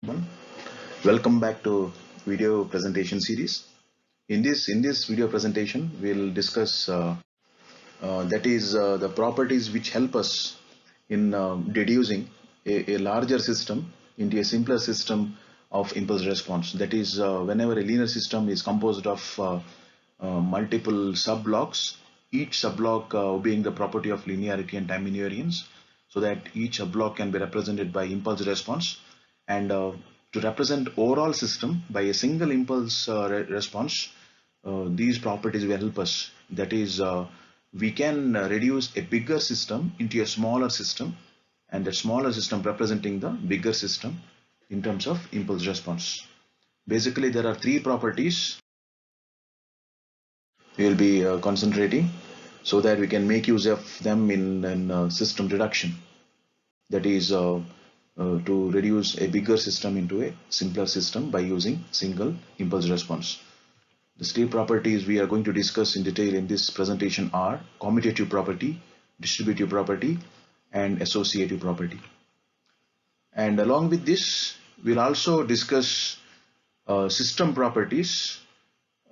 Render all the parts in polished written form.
Everyone. Welcome back to video presentation series. In this video presentation, we'll discuss the properties which help us in deducing a larger system into a simpler system of impulse response. That is, whenever a linear system is composed of multiple sub-blocks, each sub-block obeying the property of linearity and time invariance, so that each sub-block can be represented by impulse response. And to represent overall system by a single impulse response, these properties will help us. That is, we can reduce a bigger system into a smaller system, and that smaller system representing the bigger system in terms of impulse response. Basically, there are three properties we will be concentrating, so that we can make use of them in system reduction. That is, to reduce a bigger system into a simpler system by using single impulse response. The three properties we are going to discuss in detail in this presentation are commutative property, distributive property, and associative property. And along with this, we'll also discuss system properties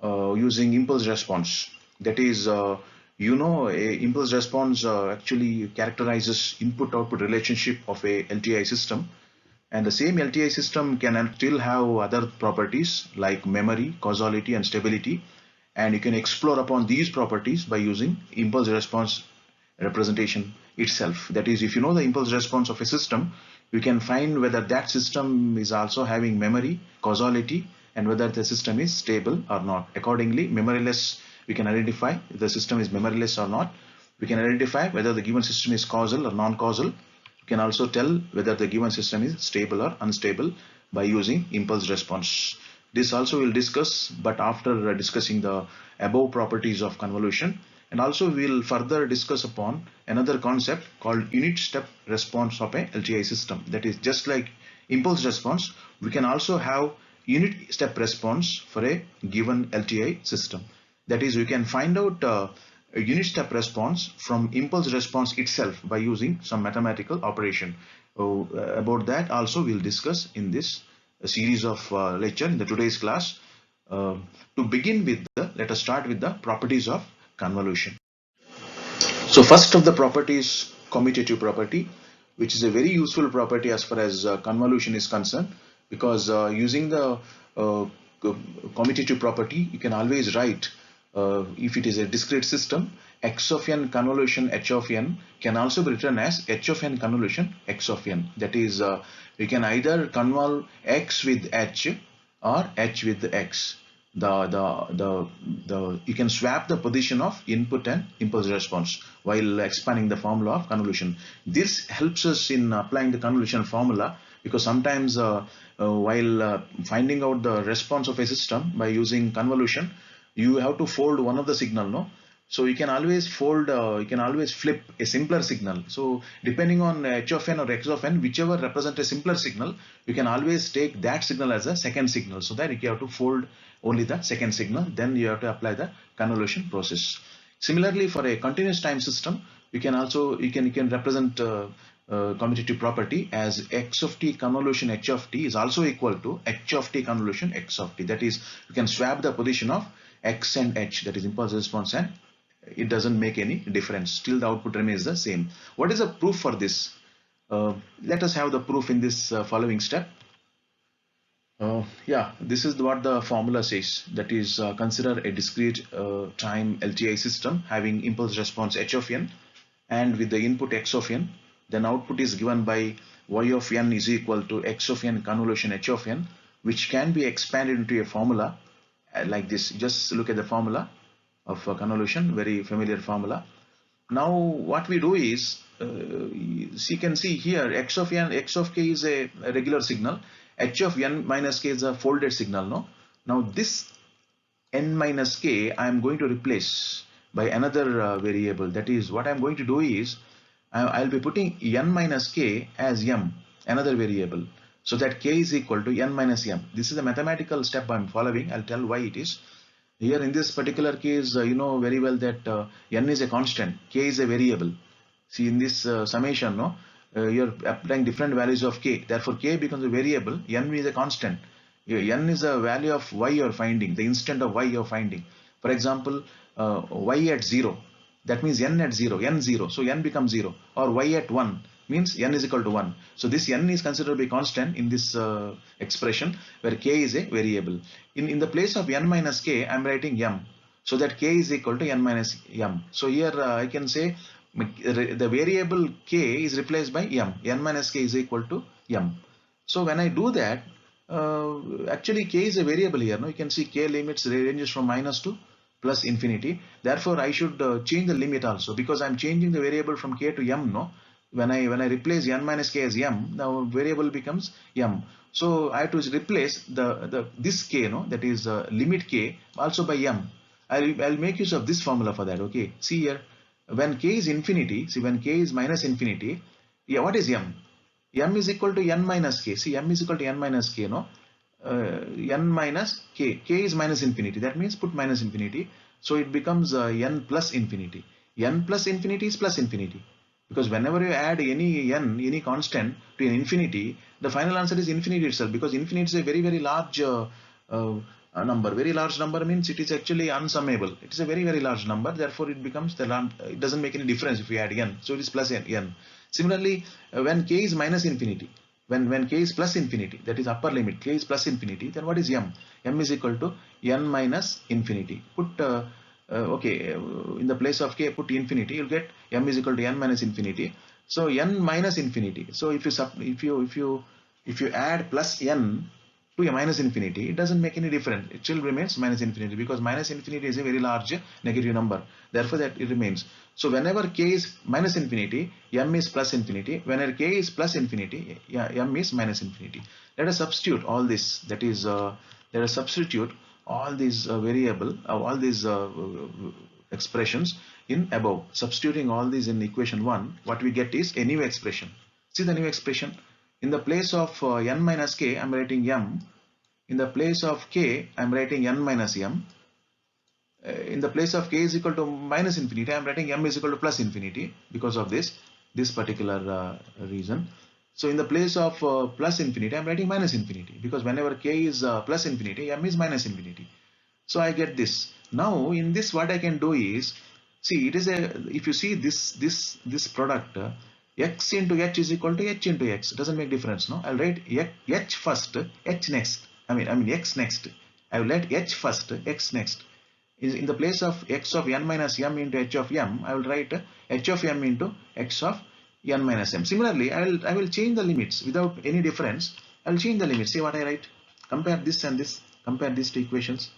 using impulse response. That is, a impulse response actually characterizes input-output relationship of a LTI system, and the same LTI system can still have other properties like memory, causality, and stability, and you can explore upon these properties by using impulse response representation itself. That is, if you know the impulse response of a system, you can find whether that system is also having memory, causality, and whether the system is stable or not. Accordingly, memoryless, we can identify if the system is memoryless or not. We can identify whether the given system is causal or non-causal. We can also tell whether the given system is stable or unstable by using impulse response. This also we'll discuss, but after discussing the above properties of convolution. And also we'll further discuss upon another concept called unit step response of a LTI system. That is, just like impulse response, we can also have unit step response for a given LTI system. That is, we can find out a unit step response from impulse response itself by using some mathematical operation. About that also we'll discuss in this series of lecture in the today's class. To begin with, let us start with the properties of convolution. So first of the property is commutative property, which is a very useful property as far as convolution is concerned, because using the commutative property, you can always write, if it is a discrete system, x of n convolution h of n can also be written as h of n convolution x of n. That is, we can either convolve x with h or h with x. You can swap the position of input and impulse response while expanding the formula of convolution. This helps us in applying the convolution formula, because sometimes while finding out the response of a system by using convolution, you have to fold one of the signal, no? So you can always fold, you can always flip a simpler signal. So depending on h of n or x of n, whichever represent a simpler signal, you can always take that signal as a second signal, so that you have to fold only the second signal, then you have to apply the convolution process. Similarly, for a continuous time system, you can also you can represent commutative property as x of t convolution h of t is also equal to h of t convolution x of t. That is, you can swap the position of x and h, that is impulse response, and it doesn't make any difference, still the output remains the same. What is the proof for this? Let us have the proof in this following step. Yeah, this is what the formula says. That is, consider a discrete time LTI system having impulse response h of n and with the input x of n. Then output is given by y of n is equal to x of n convolution h of n, which can be expanded into a formula like this. Just look at the formula of convolution, very familiar formula. Now what we do is, you can see here x of n, x of k is a regular signal, h of n minus k is a folded signal, no? Now this n minus k I am going to replace by another variable. That is, what I am going to do is, I'll be putting n minus k as m, another variable, so that k is equal to n minus m. This is a mathematical step I'm following. I'll tell why it is. Here in this particular case, you know very well that n is a constant, k is a variable. See, in this summation, no, you're applying different values of k. Therefore, k becomes a variable, n is a constant. N is a value of y you're finding, the instant of y you're finding. For example, y at 0, that means n at 0, n 0, so n becomes 0, or y at 1 means n is equal to 1. So this n is considered to be constant in this expression, where k is a variable. In the place of n minus k, I'm writing m, so that k is equal to n minus m. So here I can say the variable k is replaced by m. N minus k is equal to m. So when I do that, actually k is a variable here. No, you can see k limits ranges from minus to plus infinity. Therefore, I should change the limit also, because I'm changing the variable from k to m. No, when I replace n minus k as m, now variable becomes m. So I have to replace this k, no, that is limit k, also by m. I'll make use of this formula for that. Okay, see here, when k is infinity, see when k is minus infinity, yeah, what is m? M is equal to n minus k. See, m is equal to n minus k, no? N minus k. K is minus infinity. That means put minus infinity. So it becomes n plus infinity. N plus infinity is plus infinity. Because whenever you add any n, any constant to an infinity, the final answer is infinity itself. Because infinity is a very, very large number. Very large number means it is actually unsummable. It is a very, very large number. Therefore, it becomes it doesn't make any difference if you add n. So it is plus n. Similarly, when k is minus infinity, when k is plus infinity, that is upper limit, k is plus infinity, then what is m? M is equal to n minus infinity. Put in the place of k, put infinity, you'll get m is equal to n minus infinity. So n minus infinity. So if you add plus n to a minus infinity, it doesn't make any difference. It still remains minus infinity, because minus infinity is a very large negative number. Therefore, that it remains. So whenever k is minus infinity, m is plus infinity. Whenever k is plus infinity, m is minus infinity. Let us substitute all this. That is, let us substitute all these variable, all these expressions in above. Substituting all these in equation 1, what we get is a new expression. See the new expression. In the place of n minus k, I'm writing m. In the place of k, I'm writing n minus m. In the place of k is equal to minus infinity, I'm writing m is equal to plus infinity, because of this particular reason. So in the place of plus infinity, I'm writing minus infinity, because whenever k is plus infinity, m is minus infinity. So I get this. Now in this, what I can do is, see, it is if you see this product, x into h is equal to h into x. It doesn't make difference, no? I'll write h first, h next. I mean x next. I will write h first, x next. In the place of x of n minus m into h of m, I will write h of m into x of n minus m. Similarly, I will change the limits without any difference. I will change the limits. See what I write. Compare this and this. Compare these two equations.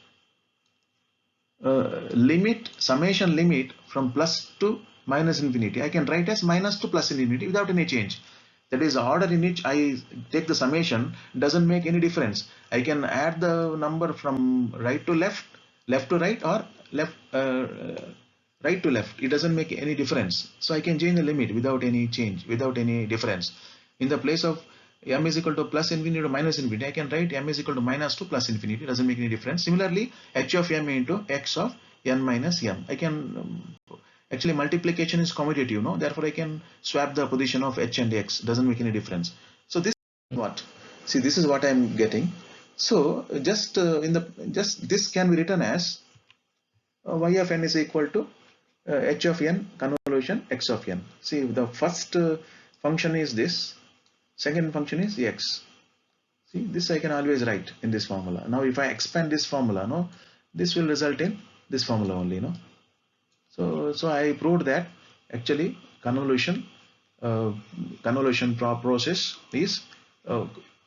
Limit, summation limit from plus to minus infinity, I can write as minus to plus infinity without any change. That is, the order in which I take the summation doesn't make any difference. I can add the number from right to left, left to right, or left right to left. It doesn't make any difference. So I can change the limit without any change, without any difference. In the place of m is equal to plus infinity to minus infinity, I can write m is equal to minus to plus infinity. It doesn't make any difference. Similarly, h of m into x of n minus m. I can actually, multiplication is commutative, no? Therefore, I can swap the position of h and x. Doesn't make any difference. So this is what? See, this is what I'm getting. So just this can be written as y of n is equal to h of n convolution x of n. See, the first function is this. Second function is x. See, this I can always write in this formula. Now, if I expand this formula, no, this will result in this formula only, no. So I proved that actually convolution process is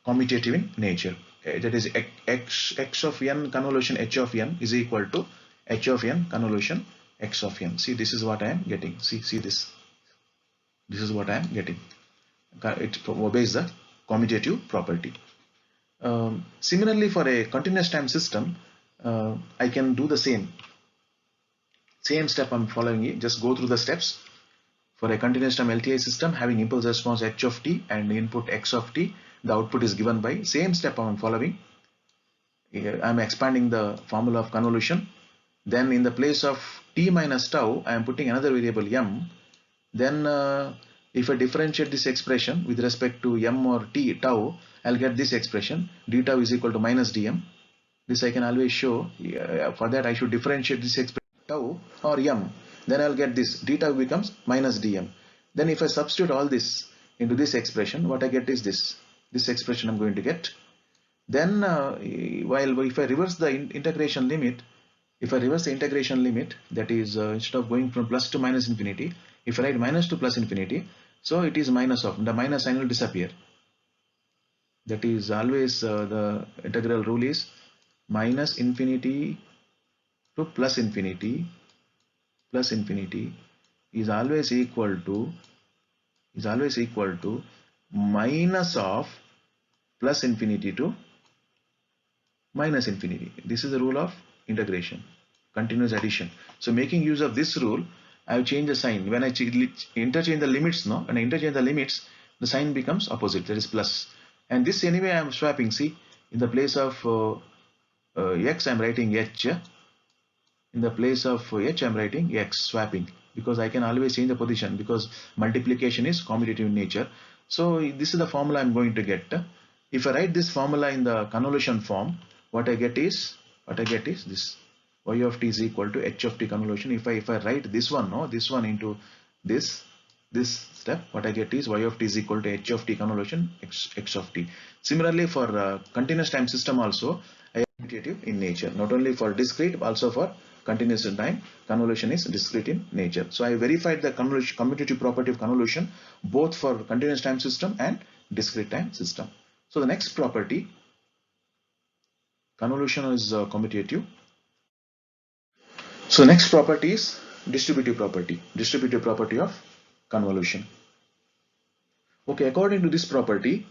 commutative in nature. That is, x of n convolution h of n is equal to h of n convolution x of n. See, this is what I am getting. See this. This is what I am getting. It obeys the commutative property. Similarly, for a continuous time system, I can do the same step I'm following it. Just go through the steps. For a continuous time LTI system having impulse response h of t and input x of t, the output is given by same step I'm following. I'm expanding the formula of convolution. Then in the place of t minus tau, I am putting another variable m. Then If I differentiate this expression with respect to m or t tau, I'll get this expression d tau is equal to minus dm. This I can always show. For that I should differentiate this expression tau or m. Then I'll get this d tau becomes minus dm. Then if I substitute all this into this expression, what I get is this. This expression I'm going to get. Then while if I reverse the integration limit, that is instead of going from plus to minus infinity, if I write minus to plus infinity, so it is minus of, the minus sign will disappear. That is always the integral rule is minus infinity to plus infinity is always equal to minus of plus infinity to minus infinity. This is the rule of integration, continuous addition. So making use of this rule, I have changed the sign. When I interchange the limits, when I interchange the limits, the sign becomes opposite, that is plus. And this anyway I am swapping. See, in the place of x I am writing h. In the place of h I am writing x, swapping, because I can always change the position because multiplication is commutative in nature. So this is the formula I am going to get. If I write this formula in the convolution form, what I get is this: y of t is equal to h of t convolution. If I write this one into this step, what I get is y of t is equal to h of t convolution x of t. Similarly, for continuous time system also, I am commutative in nature. Not only for discrete, also for continuous time, convolution is discrete in nature. So I verified the commutative property of convolution both for continuous time system and discrete time system. So the next property, convolution is commutative. So the next property is distributive property of convolution. Okay, according to this property,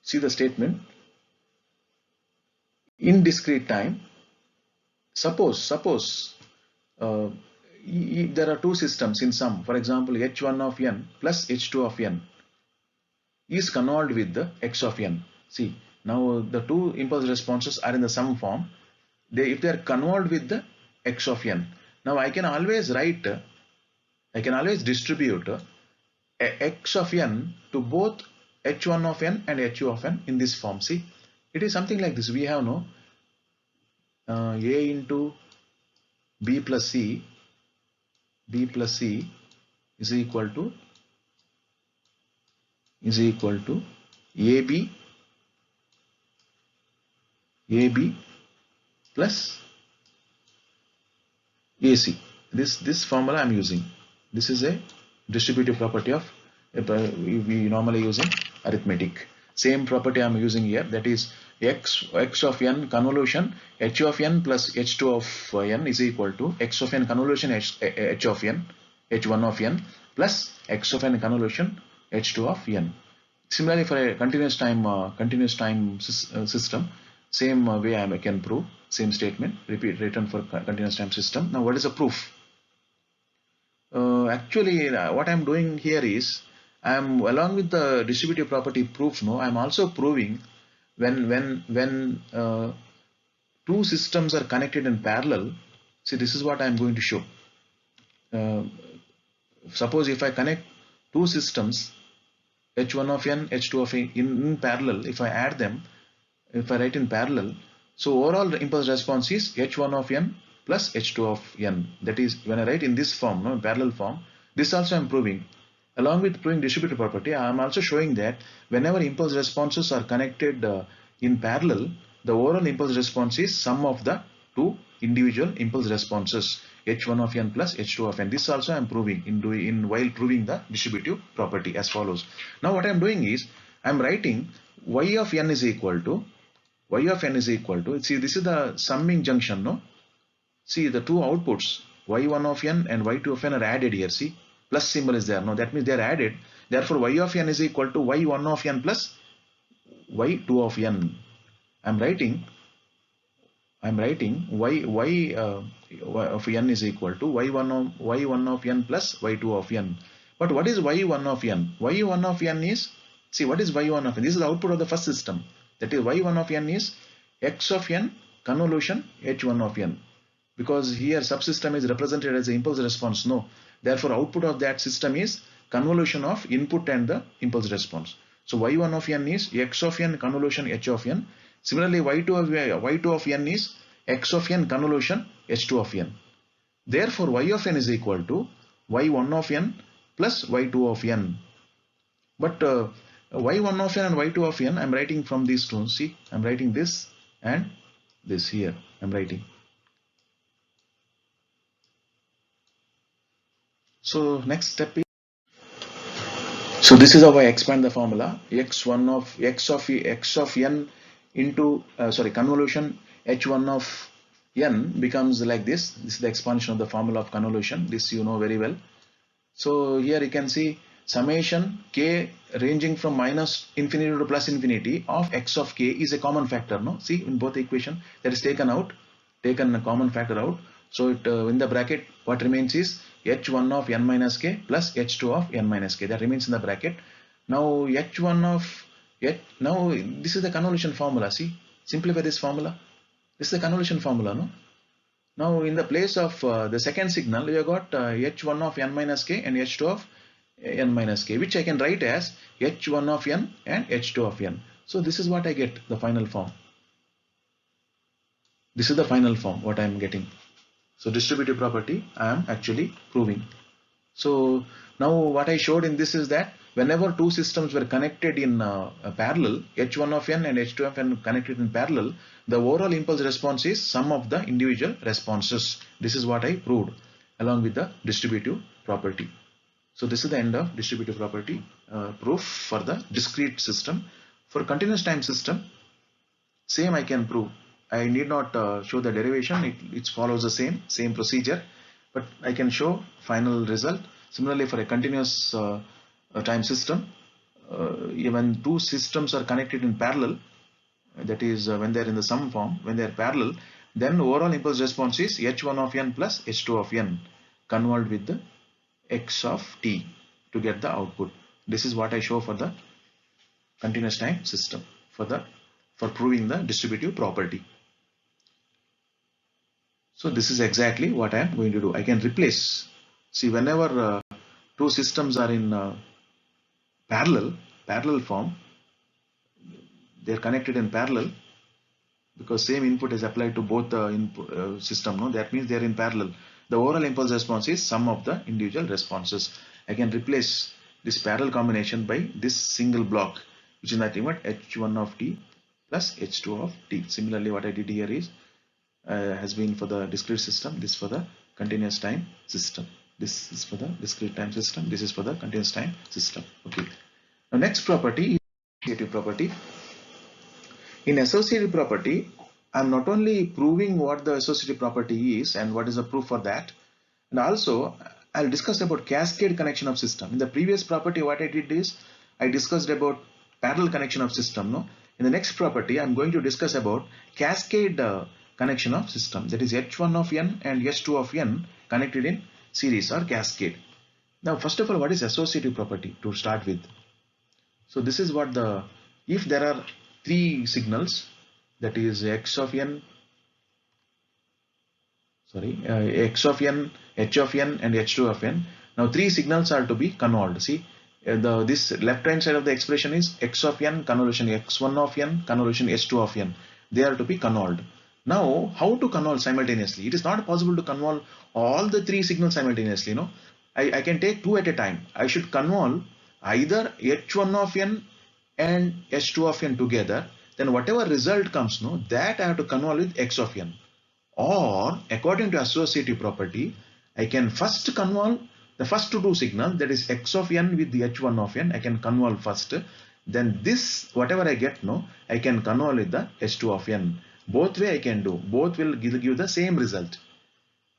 see the statement: in discrete time, suppose there are two systems in sum. For example, h1 of n plus h2 of n is convolved with the x of n. See, now the two impulse responses are in the sum form. If they are convolved with the x of n, now I can always distribute x of n to both h1 of n and h2 of n in this form. See, it is something like this. We have no a into b plus c is equal to ab plus ac. This formula I am using. This is a distributive property of we normally use in arithmetic. Same property I am using here, that is x of n convolution h of n plus h2 of n is equal to x of n convolution h of n h1 of n plus x of n convolution h2 of n. Similarly, for a continuous time system, same way I can prove same statement, written for continuous time system. Now what is the proof? Actually, what I am doing here is, I am, along with the distributive property proof, I am also proving when two systems are connected in parallel. See, this is what I am going to show. Suppose if I connect two systems, h1 of n, h2 of n in parallel, if I add them, if I write in parallel, so overall the impulse response is h1 of n plus h2 of n. That is, when I write in this form, parallel form, this also I am proving. Along with proving distributive property, I am also showing that whenever impulse responses are connected in parallel, the overall impulse response is sum of the two individual impulse responses, h1 of n plus h2 of n. This also I am proving while proving the distributive property as follows. Now what I am doing is, I am writing y of n is equal to, see, this is the summing junction, no? See, the two outputs y1 of n and y2 of n are added here. See, plus symbol is there. No, that means they are added. Therefore, y of n is equal to y1 of n plus y2 of n. I'm writing y of n is equal to y1 of n plus y2 of n. But what is y1 of n? Y1 of n is, see, what is y1 of n? This is the output of the first system. That is, y1 of n is x of n convolution h1 of n. Because here subsystem is represented as the impulse response, no. Therefore, output of that system is convolution of input and the impulse response. So y1 of n is x of n convolution h of n. Similarly, y2 of n is x of n convolution h2 of n. Therefore, y of n is equal to y1 of n plus y2 of n. But y1 of n and y2 of n, I'm writing from these two. See, I'm writing this and this here. I'm writing. So next step is, so this is how I expand the formula. X of n into convolution h1 of n becomes like this. This is the expansion of the formula of convolution. This you know very well. So here you can see summation k ranging from minus infinity to plus infinity of x of k is a common factor. No, see in both equation that is taken a common factor out. So it in the bracket what remains is h1 of n minus k plus h2 of n minus k, that remains in the bracket. Now h1 of now this is the convolution formula. See, simplify this formula. This is the convolution formula. No. Now in the place of the second signal we have got h1 of n minus k and h2 of n minus k, which I can write as h1 of n and h2 of n. So this is what I get, the final form. This is the final form what I am getting. So distributive property I am actually proving. So now what I showed in this is that whenever two systems were connected in parallel, h1 of n and h2 of n connected in parallel, the overall impulse response is sum of the individual responses. This is what I proved along with the distributive property. So this is the end of distributive property proof for the discrete system. For continuous time system, same I can prove. I need not show the derivation. It follows the same procedure, but I can show final result. Similarly, for a continuous time system, even two systems are connected in parallel, that is when they are in the sum form, when they are parallel, then overall impulse response is h1 of n plus h2 of n convolved with the x of t to get the output. This is what I show for the continuous time system for proving the distributive property. So this is exactly what I am going to do. I can replace. See, whenever two systems are in parallel form, they are connected in parallel because same input is applied to both the system. No, that means they are in parallel. The overall impulse response is sum of the individual responses. I can replace this parallel combination by this single block, which is nothing but h1 of t plus h2 of t. Similarly, what I did here is has been for the discrete system, this for the continuous time system. This is for the discrete time system, this is for the continuous time system. Okay. Now next property is associative property. In associative property, I am not only proving what the associative property is and what is the proof for that, and also I'll discuss about cascade connection of system. In the previous property, what I did is I discussed about parallel connection of system. No, in the next property, I'm going to discuss about cascade connection of system, that is h1 of n and h2 of n connected in series or cascade. Now first of all, what is associative property to start with? So this is what if there are three signals, that is x of n, h of n and h2 of n. Now three signals are to be convolved. See, this left hand side of the expression is x of n convolution x1 of n convolution h2 of n. They are to be convolved. Now, how to convolve simultaneously? It is not possible to convolve all the three signals simultaneously. No, I can take two at a time. I should convolve either h1 of n and h2 of n together. Then whatever result comes, no, that I have to convolve with x of n. Or according to associative property, I can first convolve the first two signals, that is x of n with the h1 of n. I can convolve first. Then this whatever I get, no, I can convolve with the h2 of n. Both way I can do. Both will give the same result.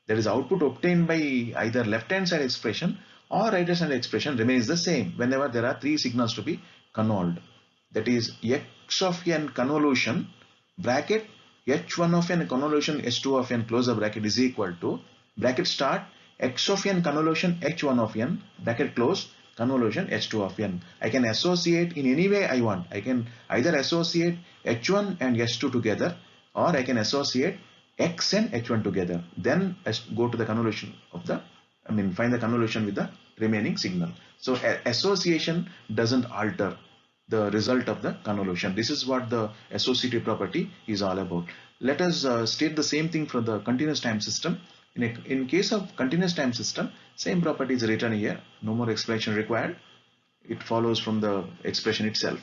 That is output obtained by either left hand side expression or right hand side expression remains the same whenever there are three signals to be convolved. That is x of n convolution bracket h1 of n convolution h2 of n close the bracket is equal to bracket start x of n convolution h1 of n bracket close convolution h2 of n. I can associate in any way I want. I can either associate h1 and h2 together, or I can associate x and h1 together. Then I go to the convolution of find the convolution with the remaining signal. So association doesn't alter the result of the convolution. This is what the associative property is all about. Let us state the same thing for the continuous time system. In case of continuous time system, same property is written here. No more explanation required. It follows from the expression itself.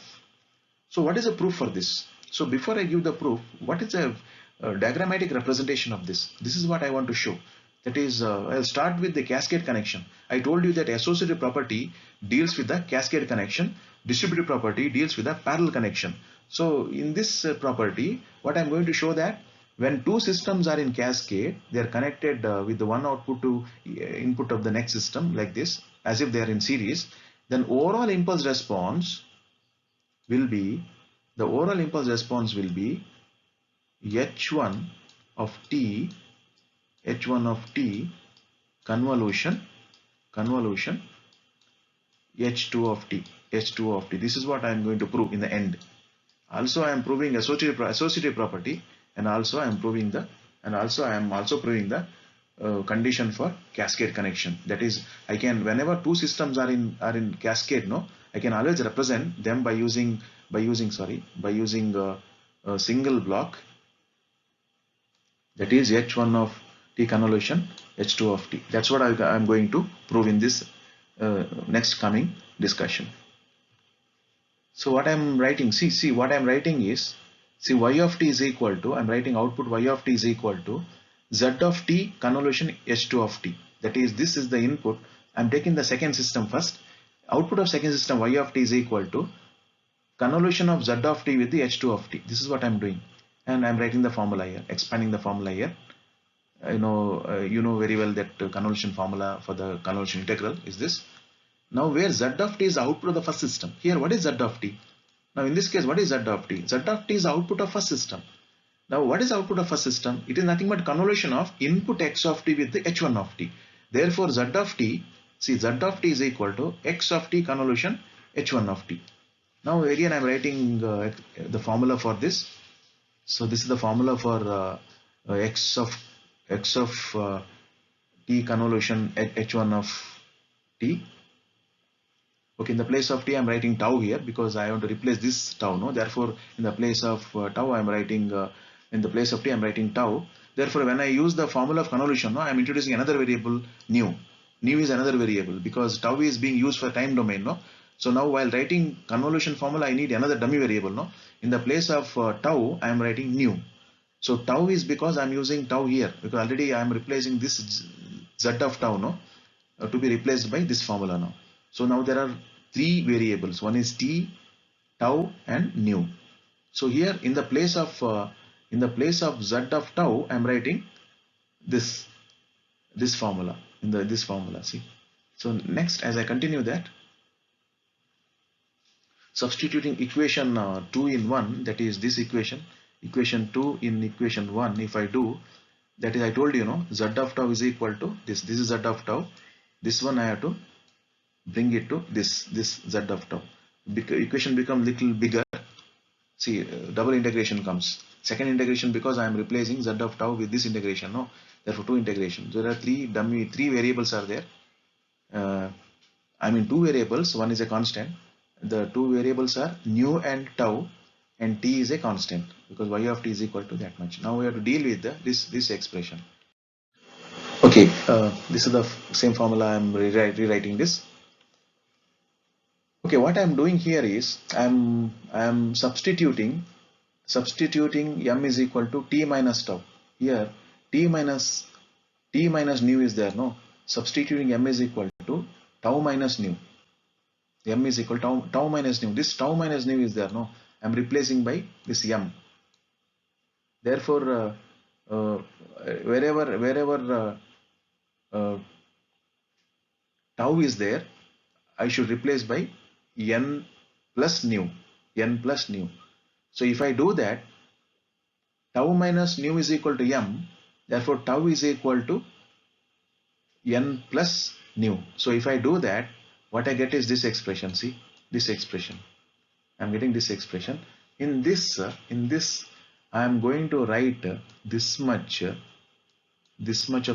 So what is the proof for this? So before I give the proof, what is a diagrammatic representation of this? This is what I want to show. That is, I'll start with the cascade connection. I told you that associative property deals with the cascade connection. Distributive property deals with the parallel connection. So in this property, what I'm going to show that when two systems are in cascade, they are connected with the one output to input of the next system like this, as if they are in series. Then overall impulse response will be, the overall impulse response will be h1 of t convolution h2 of t. This is what I am going to prove in the end. Also I am proving associative property, and also I am proving the condition for cascade connection. That is, I can, whenever two systems are in cascade, no, I can always represent them by using a single block, that is h1 of t convolution h2 of t. That's what I am going to prove in this next coming discussion. So what I am writing, see what I am writing is, see y of t is equal to, I am writing output y of t is equal to z of t convolution h2 of t. That is, this is the input. I am taking the second system first. Output of second system y of t is equal to convolution of z of t with the h2 of t. This is what I am doing, and I am writing the formula here, expanding the formula here. You know very well that convolution formula for the convolution integral is this. Now where z of t is output of the first system, here what is z of t? Now in this case, what is z of t? Z of t is output of first system. Now what is output of first system? It is nothing but convolution of input x of t with the h1 of t. Therefore z of t, see, z of t is equal to x of t convolution h1 of t. Now again I am writing the formula for this. So this is the formula for x of t convolution h1 of t. Okay, in the place of t I am writing tau here because I want to replace this tau, no. Therefore in the place of tau I am writing in the place of t I am writing tau. Therefore when I use the formula of convolution, no, I am introducing another variable nu. Nu is another variable because tau is being used for time domain, no. So now while writing convolution formula I need another dummy variable, no. In the place of tau I am writing nu. So tau is because I am using tau here because already I am replacing this z of tau, no, to be replaced by this formula now. So now there are three variables. One is t, tau, and nu. So here in the place of z of tau, I am writing this formula in this formula. See. So next, as I continue that, substituting equation 2 in 1, that is this equation 2 in equation 1. If I do, that is, I told you, no, z of tau is equal to this. This is z of tau. This one I have to bring it to this z of tau. Equation become little bigger. See, double integration comes. Second integration, because I am replacing z of tau with this integration, no. Therefore two integration. So there are three variables are there. I mean two variables. One is a constant. The two variables are nu and tau, and t is a constant because y of t is equal to that much. Now we have to deal with this expression. Okay, this is the same formula. I am rewriting this. Okay, what I am doing here is I am substituting m is equal to t minus tau. Here t minus nu is there, no. Substituting m is equal to tau minus nu. M is equal to tau minus nu. This tau minus nu is there, no. I am replacing by this m. Therefore wherever tau is there, I should replace by n plus nu. So if I do that, tau minus nu is equal to m. Therefore tau is equal to n plus nu. So if I do that, what I get is this expression. See, this expression. I am getting this expression. In this I am going to write this much of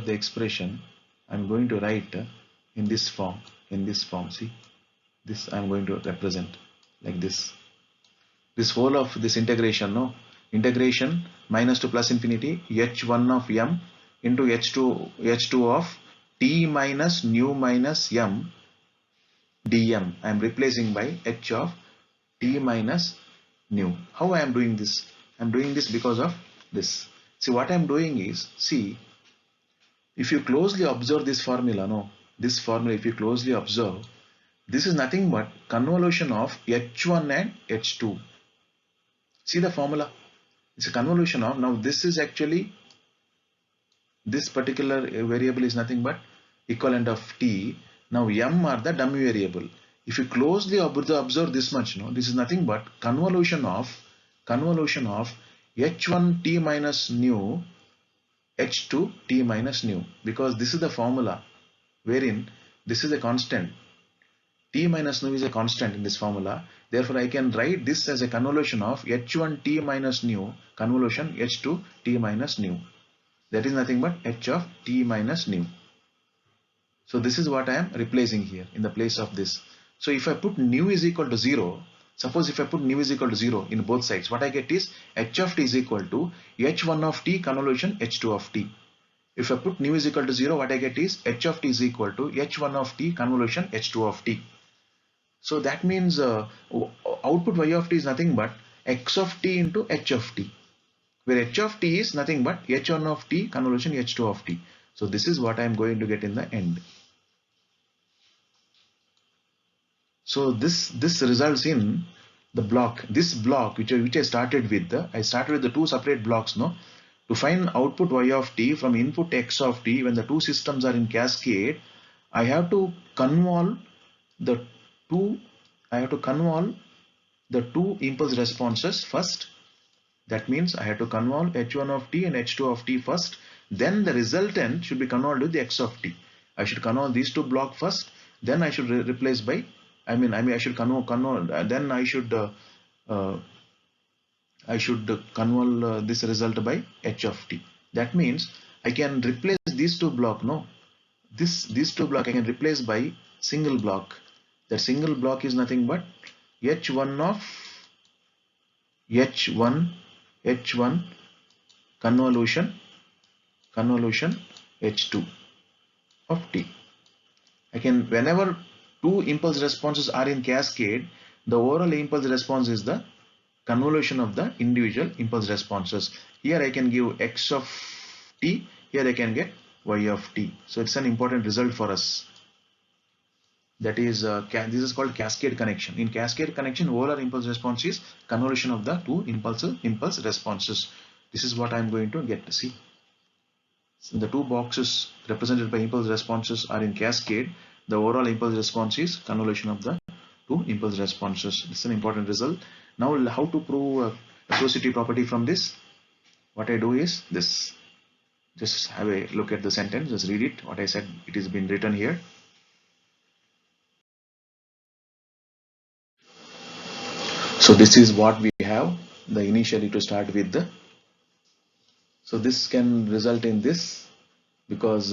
the expression. I am going to write in this form. See, This I'm going to represent like this. This whole of this integration, no, integration minus to plus infinity h1 of m into h2 of t minus nu minus m dm. I am replacing by h of t minus nu. How I am doing this? I am doing this because of this. See, what I am doing is, see, if you closely observe this formula, no, this formula, if you closely observe, this is nothing but convolution of h1 and h2. See the formula? It's a convolution of, now this is actually, this particular variable is nothing but equivalent of t. Now m are the dummy variable. If you closely observe this much, no, this is nothing but convolution of h1 t minus nu h2 t minus nu, because this is the formula wherein this is a constant. T minus nu is a constant in this formula. Therefore, I can write this as a convolution of h1 t minus nu convolution h2 t minus nu. That is nothing but h of t minus nu. So this is what I am replacing here in the place of this. So if I put nu is equal to 0, suppose if I put nu is equal to 0 in both sides, what I get is h of t is equal to h1 of t convolution h2 of t. If I put nu is equal to 0, what I get is h of t is equal to h1 of t convolution h2 of t. So that means output y of t is nothing but x of t into h of t, where h of t is nothing but h1 of t convolution h2 of t. So this is what I am going to get in the end. So this results in the block, this block which I started with. I started with the two separate blocks, no, to find output y of t from input x of t. When the two systems are in cascade, I have to convolve the two. I have to convolve the two impulse responses first. That means I have to convolve h1 of t and h2 of t first. Then the resultant should be convolved with the x of t. I should convolve these two blocks first. Then I should replace by. I should convolve. Then I should convolve this result by h of t. That means I can replace these two blocks. No, these two blocks I can replace by single block. That single block is nothing but h1 of h1 convolution h2 of t. I can, whenever two impulse responses are in cascade, the overall impulse response is the convolution of the individual impulse responses. Here I can give x of t, here I can get y of t. So it's an important result for us. That is, this is called cascade connection. In cascade connection, overall impulse response is convolution of the two impulse responses. This is what I am going to get to see. So the two boxes represented by impulse responses are in cascade. The overall impulse response is convolution of the two impulse responses. This is an important result. Now, how to prove associative property from this? What I do is this. Just have a look at the sentence. Just read it. What I said, it is been written here. So this is what we have, the initially to start with. So this can result in this, because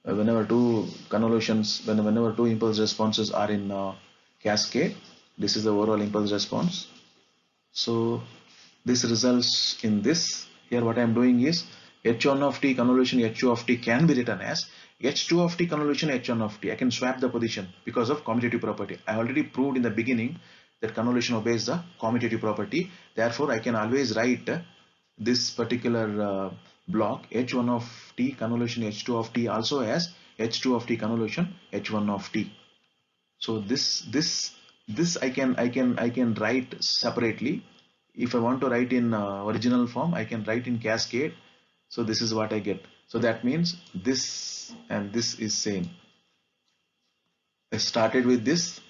whenever two convolutions, whenever two impulse responses are in cascade, this is the overall impulse response. So this results in this. Here what I am doing is h1 of t convolution h2 of t can be written as h2 of t convolution h1 of t. I can swap the position because of commutative property. I already proved in the beginning that convolution obeys the commutative property. Therefore, I can always write this particular block h1 of t convolution h2 of t also as h2 of t convolution h1 of t. So this I can write separately. If I want to write in original form, I can write in cascade. So this is what I get. So that means this and this is same. I started with this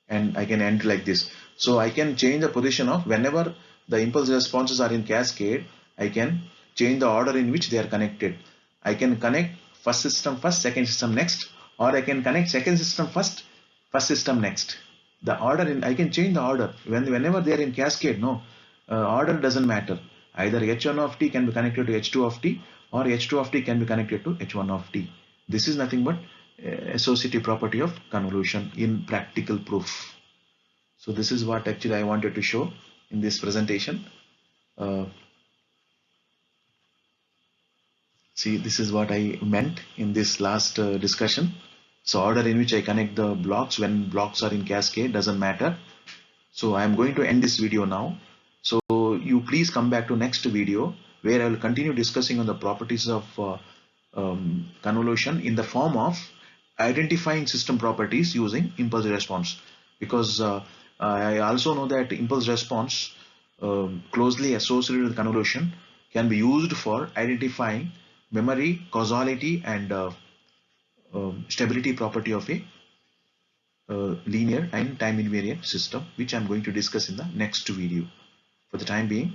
and I can end like this. So I can change the position of, whenever the impulse responses are in cascade, I can change the order in which they are connected. I can connect first system first, second system next, or I can connect second system first, first system next. The order I can change the order whenever they are in cascade. No, order doesn't matter. Either h1 of t can be connected to h2 of t, or h2 of t can be connected to h1 of t. This is nothing but associative property of convolution in practical proof. So this is what actually I wanted to show in this presentation. See, this is what I meant in this last discussion. So order in which I connect the blocks when blocks are in cascade doesn't matter. So I am going to end this video now. So you please come back to next video where I will continue discussing on the properties of convolution in the form of identifying system properties using impulse response, because I also know that impulse response closely associated with convolution can be used for identifying memory, causality and stability property of a linear and time invariant system, which I'm going to discuss in the next video. For the time being,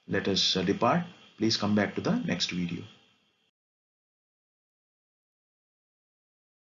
let us depart. Please come back to the next video.